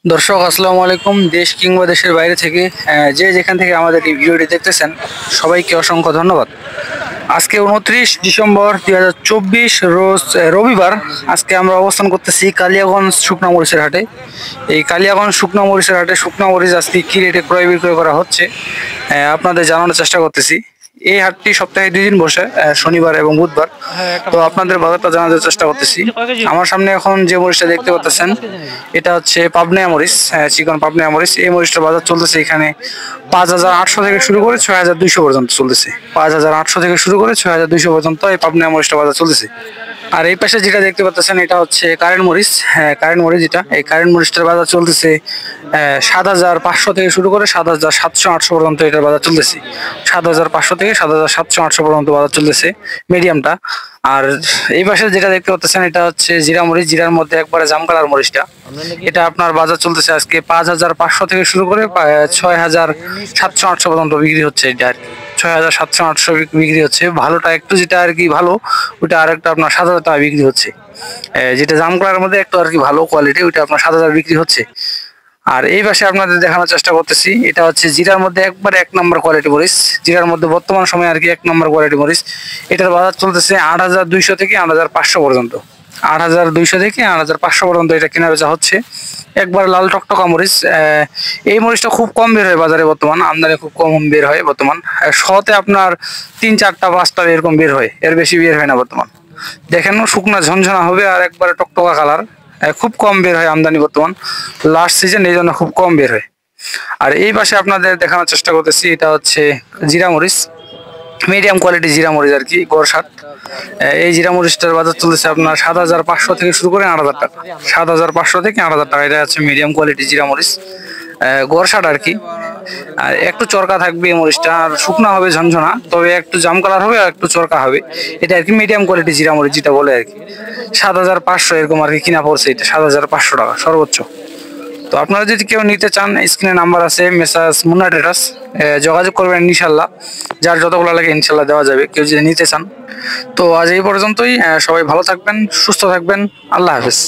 দর্শক আসসালামু আলাইকুম। দেশ কিংবা দেশের বাইরে থেকে যে যেখান থেকে আমাদের এই ভিডিওটি দেখতেছেন সবাইকে অসংখ্য ধন্যবাদ। আজকে 29 ডিসেম্বর 2024 রোজ রবিবার। আজকে আমরা অবস্থান করতেছি কালিয়াগঞ্জ শুকনা মরিচের হাটে। এই কালিয়াগঞ্জ শুকনা মরিচের হাটে শুকনা মরিচ আজকে কি রেটে ক্রয় বিক্রয় করা হচ্ছে আপনাদের জানানোর চেষ্টা করতেছি। এই হাটটি সপ্তাহে 2 দিন বসে, শনিবার এবং বুধবার। তো আপনাদের বাজারটা জানার চেষ্টা করতেছি। আমার সামনে এখন যে মরিচটা দেখতে পাচ্ছেন এটা হচ্ছে পাবনা মরিচ, চিকন পাবনা মরিচ। এই মরিচটার বাজার চলতেছে এখানে 5,800 থেকে শুরু করে 6,200 পর্যন্ত চলতেছে। 5,800 থেকে শুরু করে 6,200 পর্যন্ত এই পাবনা মরিচটা বাজার চলতেছে। আর এই পাশে যেটা দেখতে পাচ্ছেন এটা হচ্ছে কারেন্ট মরিচ। হ্যাঁ, কারেন্ট মরিচ যেটা, এই কারেন্ট মরিচটার বাজার চলতেছে 7,500 থেকে শুরু করে 7,700-800 পর্যন্ত এটার বাজার চলতেছে। 7,500 থেকে 7,700-800 পর্যন্ত বাজার চলতেছে মিডিয়ামটা। আর এই পাশে যেটা দেখতে পাচ্ছেন এটা হচ্ছে জিরা মরিচ। জিরার মধ্যে একবারে জাম কালার মরিচটা, এটা আপনার বাজার চলতেছে আজকে 5,500 থেকে শুরু করে 6,700-800 পর্যন্ত বিক্রি হচ্ছে। এটা আর কি 6,700-800 বিক্রি হচ্ছে। ভালোটা একটু যেটা আর কি ভালো, ওটা আর একটা আপনার 7,000 টাকা বিক্রি হচ্ছে। যেটা জাম কালারের মধ্যে একটু আর কি ভালো কোয়ালিটি, ওইটা আপনার 7,000 বিক্রি হচ্ছে। আর এই পাশে আপনাদের দেখানোর চেষ্টা করতেছি এটা হচ্ছে জিরার মধ্যে একবার 1 নম্বর কোয়ালিটি মরিচ। জিরার মধ্যে বর্তমান সময়ে আর কি 1 নম্বর কোয়ালিটি মরিচ। এটার বাজার চলতেছে 8,200 থেকে 8,500 পর্যন্ত। 8,200 থেকে 8,500 পর্যন্ত এটা কেনা বেচা হচ্ছে। একবার লাল টকটকা মরিচ। এই মরিচটা খুব কম বের হয় বাজারে, বর্তমান আমদানি খুব কম বের হয় বর্তমান। শতে আপনার 3, 4, 5টা এরকম বের হয়, এর বেশি বের হয় না বর্তমান। দেখেন শুকনা ঝনঝনা হবে আর একবারে টকটকা কালার। খুব কম বের হয় আমদানি বর্তমান, লাস্ট সিজন, এই জন্য খুব কম বের হয়। আর এই পাশে আপনাদের দেখানোর চেষ্টা করতেছি এটা হচ্ছে জিরা মরিচ, মিডিয়াম কোয়ালিটি জিরা মরিচ আর কি, গড়সাট। এই জিরা মরিচটার বাজার চলতেছে আপনার 7,500 থেকে শুরু করে 8,000 টাকা। 7,500 থেকে 8,000 টাকা, এটা হচ্ছে মিডিয়াম কোয়ালিটি জিরা মরিচ, গড়সাট আর কি। আর একটু চরকা থাকবে এই মরিচটা, আর শুকনা হবে ঝনঝনা, তবে একটু জাম কালার হবে আর একটু চরকা হবে। এটা আর কি মিডিয়াম কোয়ালিটি জিরা মরিচ যেটা বলে আর কি। 7,500 এরকম আর কি কিনা পড়ছে, এটা 7,500 টাকা সর্বোচ্চ। তো আপনারা যদি কেউ নিতে চান, স্ক্রিনে নাম্বার আছে, মেসাজ মুন্না ট্রেডার্স, যোগাযোগ করবেন ইনশাল্লাহ। যার যতগুলো লাগে ইনশাল্লাহ দেওয়া যাবে কেউ যদি নিতে চান। তো আজ এই পর্যন্তই। সবাই ভালো থাকবেন, সুস্থ থাকবেন। আল্লাহ হাফেজ।